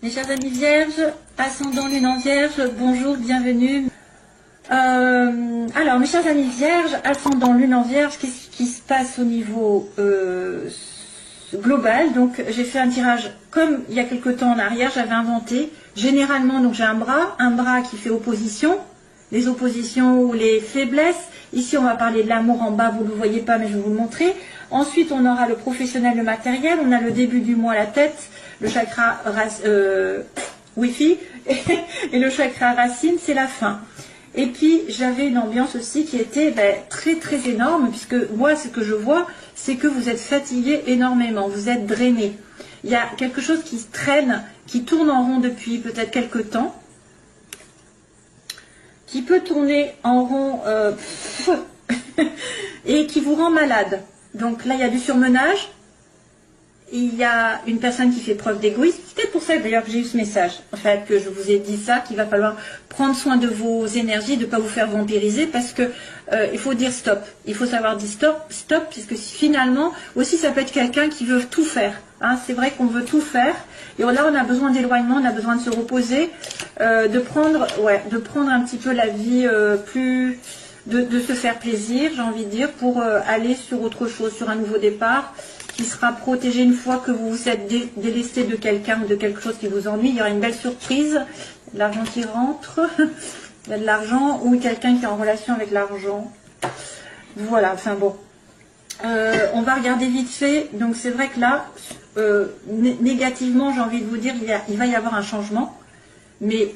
Mes chers amis vierges, ascendant lune en vierge, bonjour, bienvenue. Alors mes chers amis vierges, ascendant lune en vierge, qu'est-ce qui se passe au niveau global? Donc j'ai fait un tirage comme il y a quelque temps en arrière, j'avais inventé. Généralement, donc j'ai un bras qui fait opposition, les oppositions ou les faiblesses. Ici on va parler de l'amour en bas, vous ne le voyez pas mais je vais vous le montrer. Ensuite on aura le professionnel, le matériel, on a le début du mois, la tête, le chakra Wi-Fi et le chakra racine, c'est la fin. Et puis j'avais une ambiance aussi qui était très très énorme, puisque moi ce que je vois, c'est que vous êtes fatigué énormément, vous êtes drainé. Il y a quelque chose qui traîne, qui tourne en rond depuis peut-être quelque temps, qui peut tourner en rond et qui vous rend malade. Donc là il y a du surmenage. Il y a une personne qui fait preuve d'égoïsme. C'est peut-être pour ça d'ailleurs que j'ai eu ce message, en fait, que je vous ai dit ça, qu'il va falloir prendre soin de vos énergies, de ne pas vous faire vampiriser, parce que il faut dire stop. Il faut savoir dire stop, puisque finalement, aussi ça peut être quelqu'un qui veut tout faire. Hein. C'est vrai qu'on veut tout faire, et là on a besoin d'éloignement, on a besoin de se reposer, de prendre un petit peu la vie plus... De se faire plaisir, j'ai envie de dire, pour aller sur autre chose, sur un nouveau départ, qui sera protégé une fois que vous vous êtes délesté de quelqu'un ou de quelque chose qui vous ennuie. Il y aura une belle surprise, de l'argent qui rentre, il y a de l'argent, ou quelqu'un qui est en relation avec l'argent. Voilà, enfin bon. On va regarder vite fait. Donc c'est vrai que là, négativement, j'ai envie de vous dire, il va y avoir un changement, mais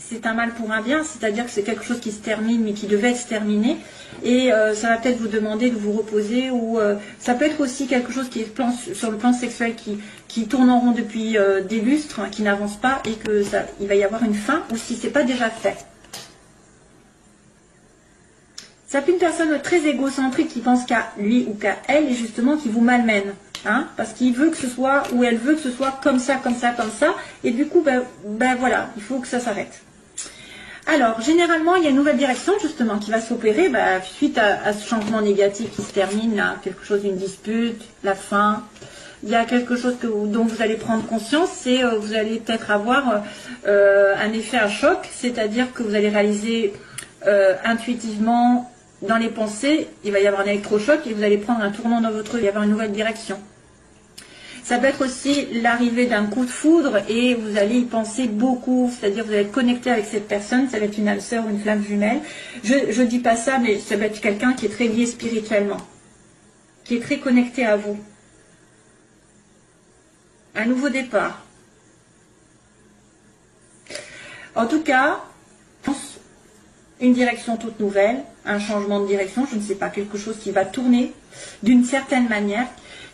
c'est un mal pour un bien, c'est-à-dire que c'est quelque chose qui se termine, mais qui devait se terminer, et ça va peut-être vous demander de vous reposer, ou ça peut être aussi quelque chose qui est sur le plan sexuel, qui tourne en rond depuis des lustres, qui n'avance pas, et que il va y avoir une fin, ou si ce n'est pas déjà fait. Ça peut être une personne très égocentrique qui pense qu'à lui ou qu'à elle, et justement qui vous malmène. Hein, parce qu'il veut que ce soit, ou elle veut que ce soit comme ça, comme ça, comme ça, et du coup, voilà, il faut que ça s'arrête. Alors, généralement, il y a une nouvelle direction, justement, qui va s'opérer, suite à ce changement négatif qui se termine, là, quelque chose, une dispute, la fin. Il y a quelque chose dont vous allez prendre conscience, c'est vous allez peut-être avoir un effet à choc, c'est-à-dire que vous allez réaliser intuitivement, dans les pensées, il va y avoir un électrochoc et vous allez prendre un tournant dans votre vie, il va y avoir une nouvelle direction. Ça peut être aussi l'arrivée d'un coup de foudre et vous allez y penser beaucoup, c'est-à-dire vous allez être connecté avec cette personne, ça va être une âme sœur ou une flamme jumelle. Je ne dis pas ça, mais ça va être quelqu'un qui est très lié spirituellement, qui est très connecté à vous. Un nouveau départ. En tout cas, une direction toute nouvelle, un changement de direction, je ne sais pas, quelque chose qui va tourner d'une certaine manière,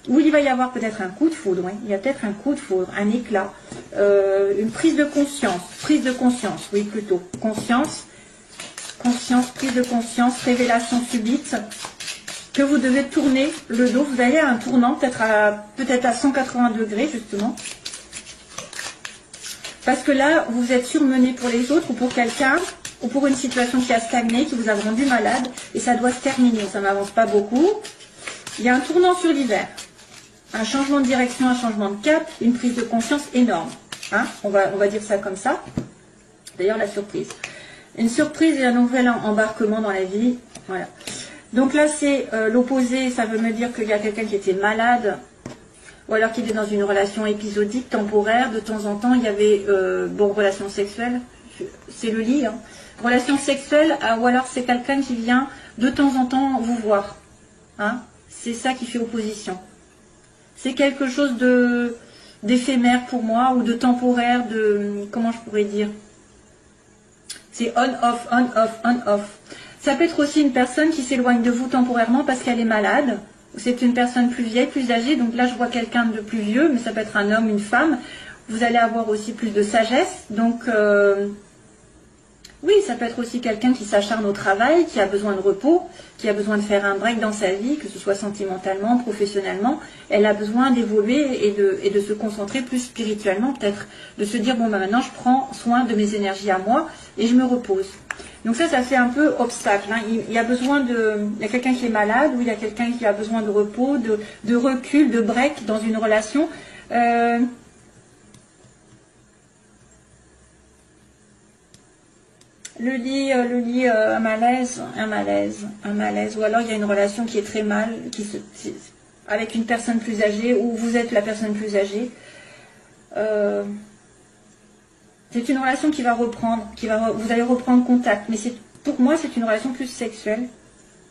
où il va y avoir peut-être un coup de foudre, oui, il y a peut-être un coup de foudre, un éclat, une prise de conscience, oui plutôt, conscience, prise de conscience, révélation subite, que vous devez tourner le dos, vous allez à un tournant, peut-être à 180 degrés justement, parce que là, vous êtes surmené pour les autres ou pour quelqu'un, ou pour une situation qui a stagné, qui vous a rendu malade, et ça doit se terminer, ça n'avance pas beaucoup. Il y a un tournant sur l'hiver, un changement de direction, un changement de cap, une prise de conscience énorme. Hein, on va dire ça comme ça. D'ailleurs, la surprise. Une surprise et un nouvel embarquement dans la vie. Voilà. Donc là, c'est l'opposé, ça veut me dire qu'il y a quelqu'un qui était malade, ou alors qui était dans une relation épisodique, temporaire, de temps en temps, il y avait, relation sexuelle, c'est le lit, hein. Relation sexuelle, ou alors c'est quelqu'un qui vient de temps en temps vous voir. Hein, c'est ça qui fait opposition. C'est quelque chose d'éphémère pour moi, ou de temporaire, comment je pourrais dire. C'est on-off, on-off, on-off. Ça peut être aussi une personne qui s'éloigne de vous temporairement parce qu'elle est malade. C'est une personne plus vieille, plus âgée. Donc là, je vois quelqu'un de plus vieux, mais ça peut être un homme, une femme. Vous allez avoir aussi plus de sagesse. Donc... oui, ça peut être aussi quelqu'un qui s'acharne au travail, qui a besoin de repos, qui a besoin de faire un break dans sa vie, que ce soit sentimentalement, professionnellement. Elle a besoin d'évoluer et de se concentrer plus spirituellement, peut-être, de se dire, bon, maintenant, je prends soin de mes énergies à moi et je me repose. Donc ça fait un peu obstacle. Hein. Il y a quelqu'un qui est malade, ou il y a quelqu'un qui a besoin de repos, de recul, de break dans une relation. un malaise, ou alors il y a une relation qui est très mal, avec une personne plus âgée, ou vous êtes la personne plus âgée. C'est une relation qui va reprendre, vous allez reprendre contact, mais pour moi c'est une relation plus sexuelle,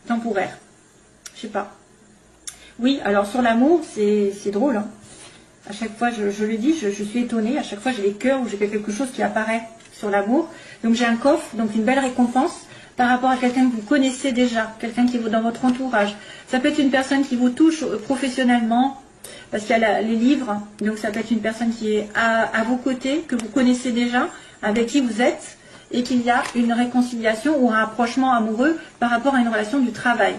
temporaire. Je sais pas. Oui, alors sur l'amour, c'est drôle, hein. À chaque fois, je le dis, je suis étonnée. À chaque fois, j'ai les cœurs ou j'ai quelque chose qui apparaît sur l'amour. Donc, j'ai un coffre, donc une belle récompense par rapport à quelqu'un que vous connaissez déjà, quelqu'un qui est dans votre entourage. Ça peut être une personne qui vous touche professionnellement, parce qu'il y a les livres. Donc, ça peut être une personne qui est à vos côtés, que vous connaissez déjà, avec qui vous êtes, et qu'il y a une réconciliation ou un rapprochement amoureux par rapport à une relation du travail.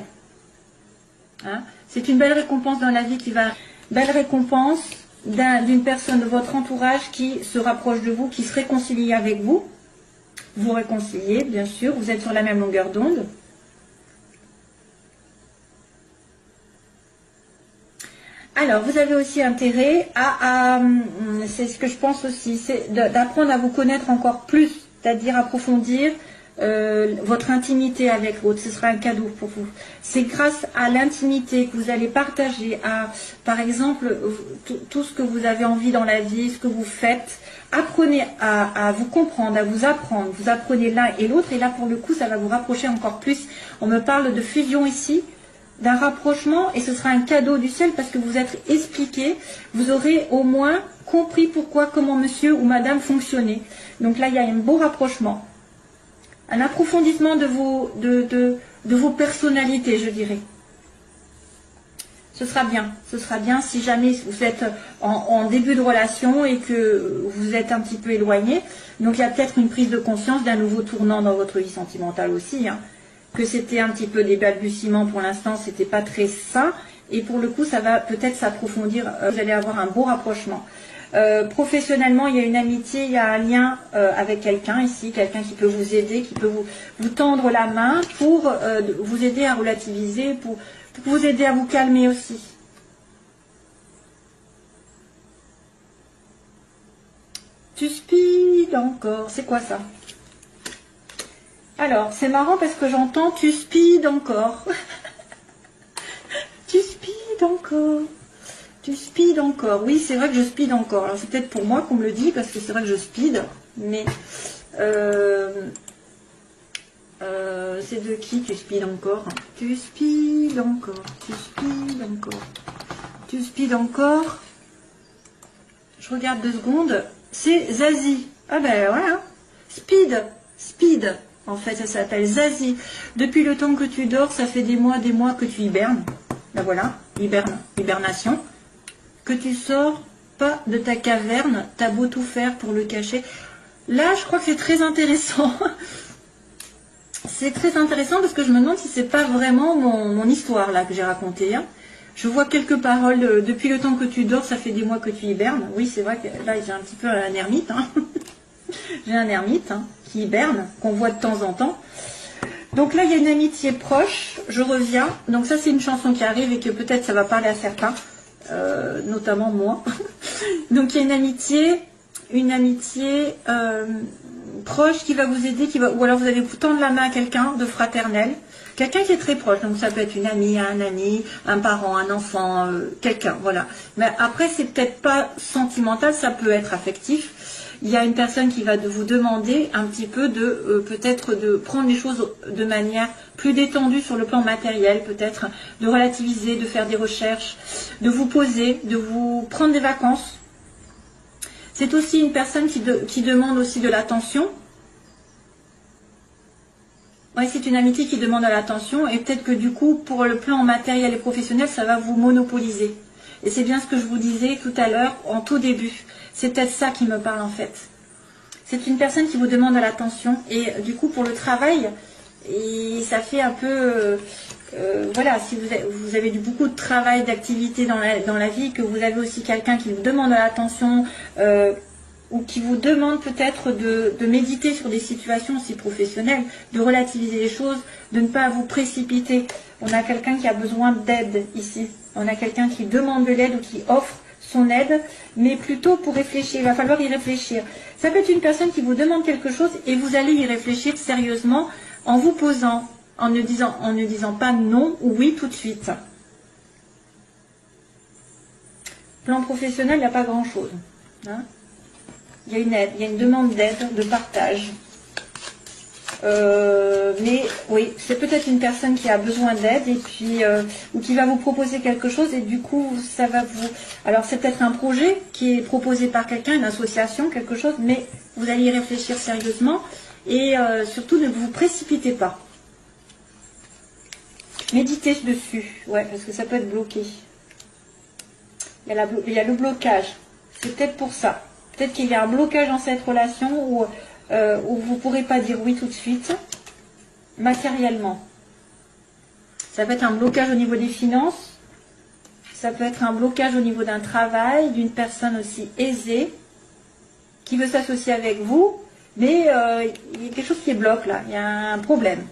Hein? C'est une belle récompense dans la vie qui va... Belle récompense d'une personne de votre entourage qui se rapproche de vous, qui se réconcilie avec vous. Vous réconciliez, bien sûr, vous êtes sur la même longueur d'onde. Alors, vous avez aussi intérêt c'est ce que je pense aussi, c'est d'apprendre à vous connaître encore plus, c'est-à-dire approfondir votre intimité avec l'autre. Ce sera un cadeau pour vous. C'est grâce à l'intimité que vous allez partager, par exemple, tout ce que vous avez envie dans la vie, ce que vous faites. Apprenez à vous comprendre, à vous apprendre. Vous apprenez l'un et l'autre, et là, pour le coup, ça va vous rapprocher encore plus. On me parle de fusion ici, d'un rapprochement, et ce sera un cadeau du ciel parce que vous êtes expliqué. Vous aurez au moins compris comment monsieur ou madame fonctionnait. Donc là, il y a un beau rapprochement. Un approfondissement de vos personnalités, je dirais. Ce sera bien si jamais vous êtes en début de relation et que vous êtes un petit peu éloigné. Donc il y a peut-être une prise de conscience d'un nouveau tournant dans votre vie sentimentale aussi, hein, que c'était un petit peu des balbutiements pour l'instant, c'était pas très sain, et pour le coup ça va peut-être s'approfondir, vous allez avoir un beau rapprochement. Professionnellement, il y a une amitié, il y a un lien avec quelqu'un ici, quelqu'un qui peut vous aider, qui peut vous tendre la main pour vous aider à relativiser, pour vous aider à vous calmer aussi. Tu speed encore, c'est quoi ça? Alors, c'est marrant parce que j'entends tu speed encore. Tu speed encore. Tu speed encore. Oui, c'est vrai que je speed encore. Alors, c'est peut-être pour moi qu'on me le dit, parce que c'est vrai que je speed. Mais, c'est de qui tu speed encore? Tu speed encore. Tu speed encore. Tu speed encore. Je regarde 2 secondes. C'est Zazie. Ah ben voilà. Speed. En fait, ça s'appelle Zazie. Depuis le temps que tu dors, ça fait des mois que tu hibernes. Ben voilà, hibernation. Que tu sors pas de ta caverne, t'as beau tout faire pour le cacher. Là, je crois que c'est très intéressant. C'est très intéressant parce que je me demande si c'est pas vraiment mon histoire là que j'ai racontée. Hein. Je vois quelques paroles. Depuis le temps que tu dors, ça fait des mois que tu hibernes. Oui, c'est vrai que là, j'ai un petit peu un ermite. Hein. J'ai un ermite qui hiberne, qu'on voit de temps en temps. Donc là, il y a une amitié proche. Je reviens. Donc ça, c'est une chanson qui arrive et que peut-être ça va parler à certains. Notamment moi. Donc il y a une amitié proche qui va vous aider, ou alors vous allez vous tendre la main à quelqu'un de fraternel, quelqu'un qui est très proche, donc ça peut être une amie, un ami, un parent, un enfant, quelqu'un, voilà. Mais après c'est peut-être pas sentimental, ça peut être affectif. Il y a une personne qui va vous demander un petit peu peut-être de prendre les choses de manière plus détendue sur le plan matériel, peut-être de relativiser, de faire des recherches, de vous poser, de vous prendre des vacances. C'est aussi une personne qui demande aussi de l'attention. Oui, c'est une amitié qui demande de l'attention et peut-être que du coup, pour le plan matériel et professionnel, ça va vous monopoliser. Et c'est bien ce que je vous disais tout à l'heure, en tout début. C'est peut-être ça qui me parle en fait. C'est une personne qui vous demande de l'attention. Et du coup, pour le travail, et ça fait un peu... voilà, si vous avez beaucoup de travail, d'activité dans la vie, que vous avez aussi quelqu'un qui vous demande de l'attention, ou qui vous demande peut-être de méditer sur des situations aussi professionnelles, de relativiser les choses, de ne pas vous précipiter. On a quelqu'un qui a besoin d'aide ici. On a quelqu'un qui demande de l'aide ou qui offre son aide, mais plutôt pour réfléchir. Il va falloir y réfléchir. Ça peut être une personne qui vous demande quelque chose et vous allez y réfléchir sérieusement en vous posant, en ne disant pas non ou oui tout de suite. Plan professionnel, il n'y a pas grand-chose. Hein. Il y a une aide, il y a une demande d'aide, de partage. Mais oui, c'est peut-être une personne qui a besoin d'aide et puis ou qui va vous proposer quelque chose et du coup ça va vous. Alors c'est peut-être un projet qui est proposé par quelqu'un, une association, quelque chose, mais vous allez y réfléchir sérieusement et surtout ne vous précipitez pas. Méditez dessus, ouais, parce que ça peut être bloqué. Il y a le blocage. C'est peut-être pour ça. Peut-être qu'il y a un blocage dans cette relation où vous ne pourrez pas dire oui tout de suite, matériellement. Ça peut être un blocage au niveau des finances, ça peut être un blocage au niveau d'un travail, d'une personne aussi aisée, qui veut s'associer avec vous, mais il y a quelque chose qui bloque là, il y a un problème,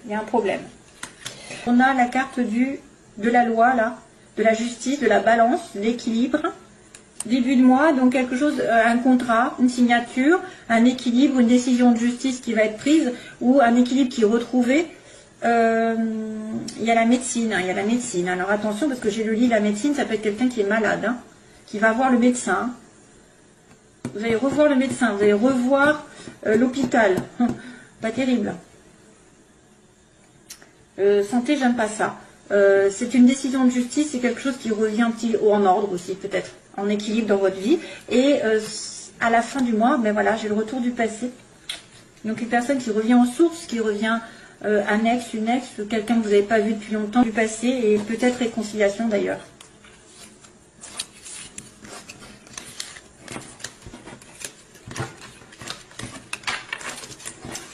On a la carte de la loi là, de la justice, de la balance, l'équilibre. Début de mois, donc quelque chose, un contrat, une signature, un équilibre, une décision de justice qui va être prise, ou un équilibre qui est retrouvé. Il y a la médecine, Alors attention, parce que j'ai le lit, la médecine, ça peut être quelqu'un qui est malade, hein, qui va voir le médecin. Vous allez revoir le médecin, vous allez revoir l'hôpital. Pas terrible. Santé, j'aime pas ça. C'est une décision de justice, c'est quelque chose qui revient un petit en ordre aussi, peut-être, en équilibre dans votre vie. Et à la fin du mois, ben voilà, j'ai le retour du passé. Donc une personne qui revient en source, qui revient un ex, une ex, quelqu'un que vous n'avez pas vu depuis longtemps du passé, et peut-être réconciliation d'ailleurs.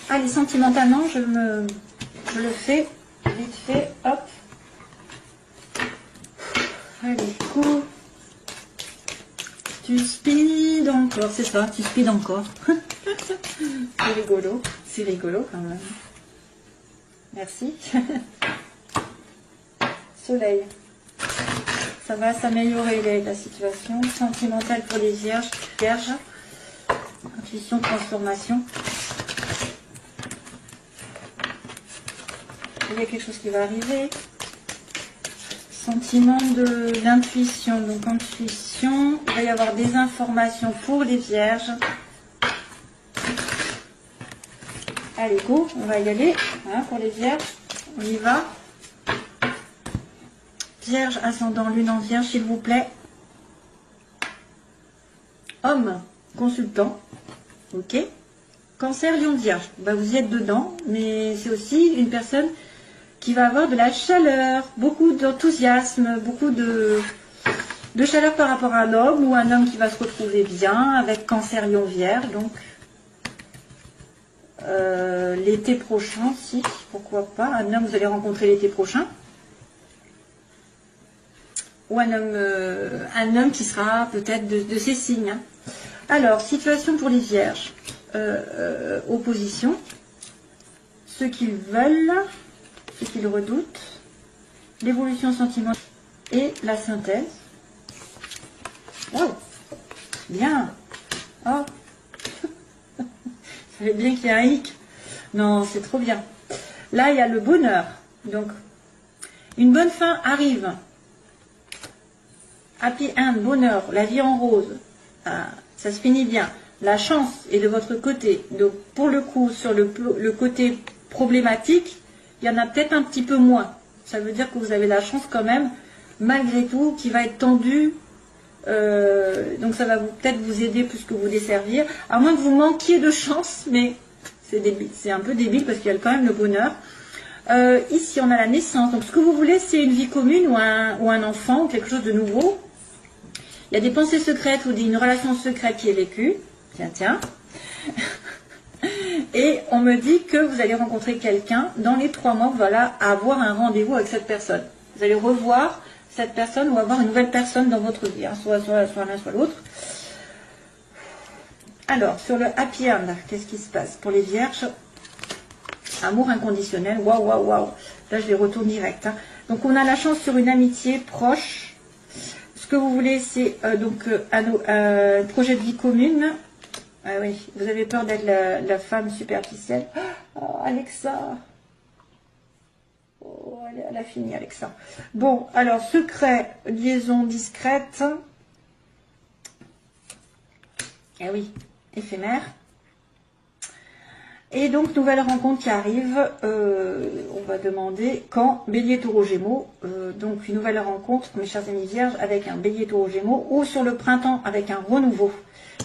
Allez, sentimentalement, je le fais vite fait, hop. Allez, coup. Tu speed encore, c'est ça, tu speed encore. C'est rigolo quand même. Merci. Soleil. Ça va s'améliorer la situation sentimentale pour les vierges. Vierges. Intuition, transformation. Il y a quelque chose qui va arriver. Sentiment d'intuition. Donc intuition, il va y avoir des informations pour les vierges. Allez, go, on va y aller. Hein, pour les vierges, on y va. Vierge, ascendant, lune en vierge, s'il vous plaît. Homme, consultant. Ok. Cancer, lion, vierge. Bah, vous y êtes dedans, mais c'est aussi une personne qui va avoir de la chaleur, beaucoup d'enthousiasme, beaucoup de chaleur par rapport à un homme, ou un homme qui va se retrouver bien avec Cancer, lion, vierge. Donc, l'été prochain, si, pourquoi pas. Un homme, vous allez rencontrer l'été prochain. Ou un homme qui sera peut-être de ces signes. Hein. Alors, situation pour les vierges. Opposition. Ce qu'ils veulent, ce qu'ils redoutent. L'évolution sentimentale et la synthèse. Oh, bien. Oh, ça fait bien qu'il y ait un hic. Non, c'est trop bien. Là, il y a le bonheur. Donc, une bonne fin arrive. Happy end, bonheur, la vie en rose. Ça se finit bien. La chance est de votre côté. Donc, pour le coup, sur le côté problématique, il y en a peut-être un petit peu moins. Ça veut dire que vous avez la chance quand même, malgré tout, qui va être tendue. Donc, ça va peut-être vous aider plus que vous desservir. À moins que vous manquiez de chance, mais c'est un peu débile parce qu'il y a quand même le bonheur. Ici, on a la naissance. Donc, ce que vous voulez, c'est une vie commune ou un enfant ou quelque chose de nouveau. Il y a des pensées secrètes ou une relation secrète qui est vécue. Tiens. Et on me dit que vous allez rencontrer quelqu'un dans les 3 mois, voilà, avoir un rendez-vous avec cette personne. Vous allez revoir cette personne ou avoir une nouvelle personne dans votre vie, hein, soit l'un, soit l'autre. Alors, sur le happy end, qu'est-ce qui se passe pour les vierges? Amour inconditionnel, waouh. Là, je les retourne direct. Hein. Donc, on a la chance sur une amitié proche. Ce que vous voulez, c'est donc un projet de vie commune. Ah oui, vous avez peur d'être la femme superficielle. Oh, Alexa. Oh, elle a fini, Alexa. Bon, alors, secret, liaison discrète. Eh oui, éphémère. Et donc, nouvelle rencontre qui arrive, on va demander quand Bélier, Taureau, Gémeaux, donc une nouvelle rencontre, mes chers amis vierges, avec un Bélier, Taureau, Gémeaux, ou sur le printemps avec un renouveau.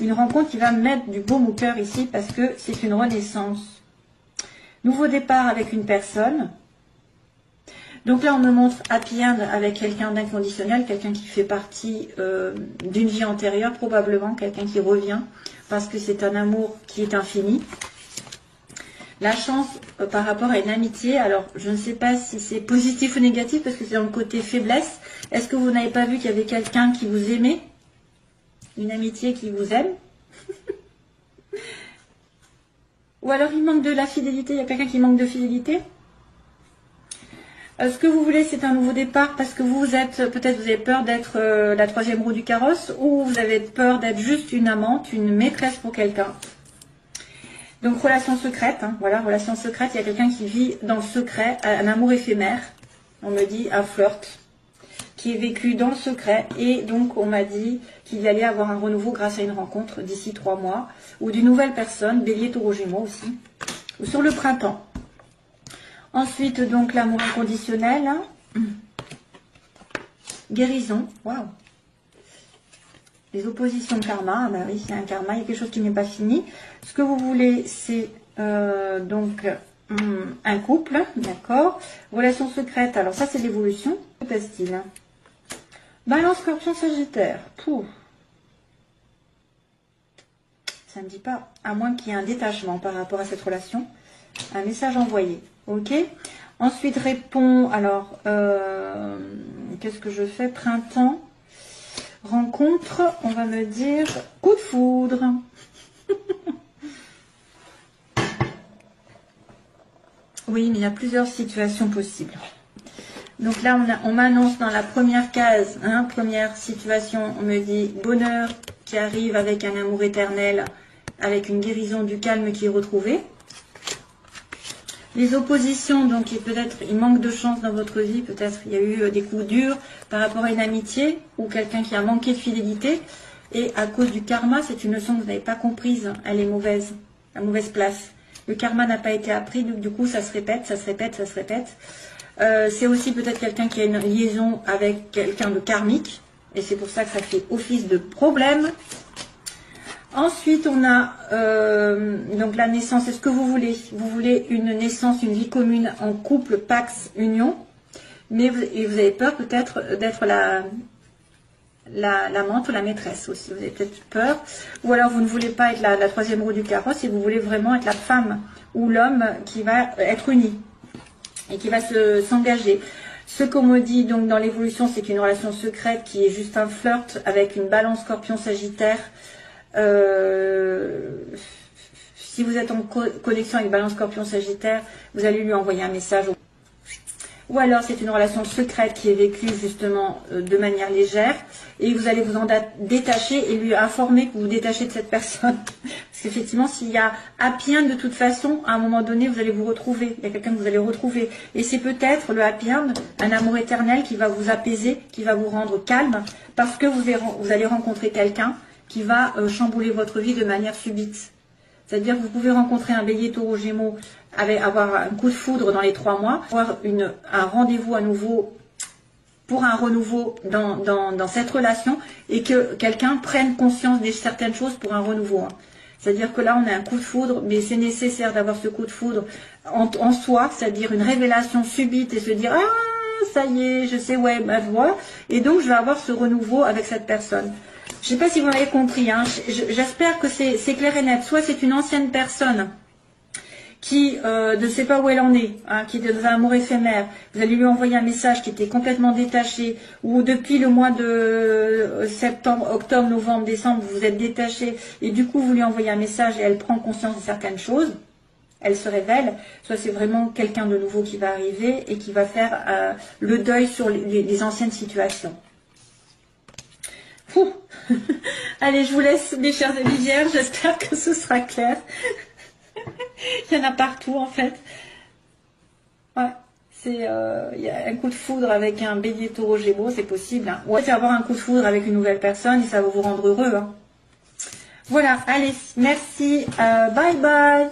Une rencontre qui va mettre du baume au cœur ici, parce que c'est une renaissance. Nouveau départ avec une personne. Donc là, on me montre happy end avec quelqu'un d'inconditionnel, quelqu'un qui fait partie d'une vie antérieure, probablement quelqu'un qui revient, parce que c'est un amour qui est infini. La chance par rapport à une amitié, alors je ne sais pas si c'est positif ou négatif parce que c'est dans le côté faiblesse. Est-ce que vous n'avez pas vu qu'il y avait quelqu'un qui vous aimait? Une amitié qui vous aime? Ou alors il manque de la fidélité, il y a quelqu'un qui manque de fidélité? Ce que vous voulez, c'est un nouveau départ parce que vous êtes, peut-être vous avez peur d'être la troisième roue du carrosse ou vous avez peur d'être juste une amante, une maîtresse pour quelqu'un. Donc, relation secrète, hein, voilà, relation secrète, il y a quelqu'un qui vit dans le secret, un amour éphémère, on me dit un flirt, qui est vécu dans le secret, et donc on m'a dit qu'il y allait avoir un renouveau grâce à une rencontre d'ici 3 mois, ou d'une nouvelle personne, Bélier, Taureau, Gémeaux aussi, ou sur le printemps. Ensuite, donc, l'amour inconditionnel, hein. Guérison, waouh. Les oppositions de karma, ah bah oui, c'est un karma, il y a quelque chose qui n'est pas fini. Ce que vous voulez, c'est donc un couple, d'accord. Relation secrète, alors ça c'est l'évolution. Que passe-t-il? Balance, Scorpion, Sagittaire. Pouf. Ça ne dit pas, à moins qu'il y ait un détachement par rapport à cette relation. Un message envoyé, ok. Ensuite, répond, alors, qu'est-ce que je fais? Printemps. Rencontre, on va me dire coup de foudre. Oui, mais il y a plusieurs situations possibles. Donc là, on m'annonce dans la première case, hein, première situation, on me dit bonheur qui arrive avec un amour éternel, avec une guérison du calme qui est retrouvée. Les oppositions, donc peut-être il manque de chance dans votre vie, peut-être il y a eu des coups durs par rapport à une amitié ou quelqu'un qui a manqué de fidélité. Et à cause du karma, c'est une leçon que vous n'avez pas comprise, elle est mauvaise, à mauvaise place. Le karma n'a pas été appris, donc du coup ça se répète, ça se répète, ça se répète. C'est aussi peut-être quelqu'un qui a une liaison avec quelqu'un de karmique, et c'est pour ça que ça fait office de problème. Ensuite, on a donc la naissance. Est-ce que vous voulez? Vous voulez une naissance, une vie commune en couple, pax, union, mais vous avez peur peut-être d'être l'amante ou la maîtresse aussi. Vous avez peut-être peur. Ou alors vous ne voulez pas être la troisième roue du carrosse et vous voulez vraiment être la femme ou l'homme qui va être uni et qui va s'engager. Ce qu'on me dit donc dans l'évolution, c'est une relation secrète qui est juste un flirt avec une balance Scorpion Sagittaire. Si vous êtes en connexion avec Balance Scorpion Sagittaire, vous allez lui envoyer un message. Ou alors c'est une relation secrète qui est vécue justement de manière légère et vous allez vous en détacher et lui informer que vous vous détachez de cette personne. Parce qu'effectivement, s'il y a happy end, de toute façon, à un moment donné, vous allez vous retrouver. Il y a quelqu'un que vous allez retrouver. Et c'est peut-être le happy end, un amour éternel qui va vous apaiser, qui va vous rendre calme, parce que vous allez rencontrer quelqu'un qui va chambouler votre vie de manière subite. C'est-à-dire que vous pouvez rencontrer un Bélier, Taureau, Gémeaux, avoir un coup de foudre dans les 3 mois, avoir un rendez-vous à nouveau pour un renouveau dans cette relation et que quelqu'un prenne conscience de certaines choses pour un renouveau. Hein. C'est-à-dire que là, on a un coup de foudre, mais c'est nécessaire d'avoir ce coup de foudre en soi, c'est-à-dire une révélation subite et se dire « Ah, ça y est, je sais, ouais, ma voix. » Et donc, je vais avoir ce renouveau avec cette personne. Je ne sais pas si vous m'avez compris, hein. J'espère que c'est clair et net. Soit c'est une ancienne personne qui ne sait pas où elle en est, hein, qui est dans un amour éphémère. Vous allez lui envoyer un message qui était complètement détaché, ou depuis le mois de septembre, octobre, novembre, décembre, vous vous êtes détaché, et du coup vous lui envoyez un message et elle prend conscience de certaines choses. Elle se révèle, soit c'est vraiment quelqu'un de nouveau qui va arriver et qui va faire le deuil sur les anciennes situations. Pouh. Allez, je vous laisse, mes chers amis vierges. J'espère que ce sera clair. Il y en a partout, en fait. Ouais. Il y a un coup de foudre avec un bélier taureau gémeaux, c'est possible. Hein. Ou avoir un coup de foudre avec une nouvelle personne et ça va vous rendre heureux. Hein. Voilà, allez, merci. Bye bye.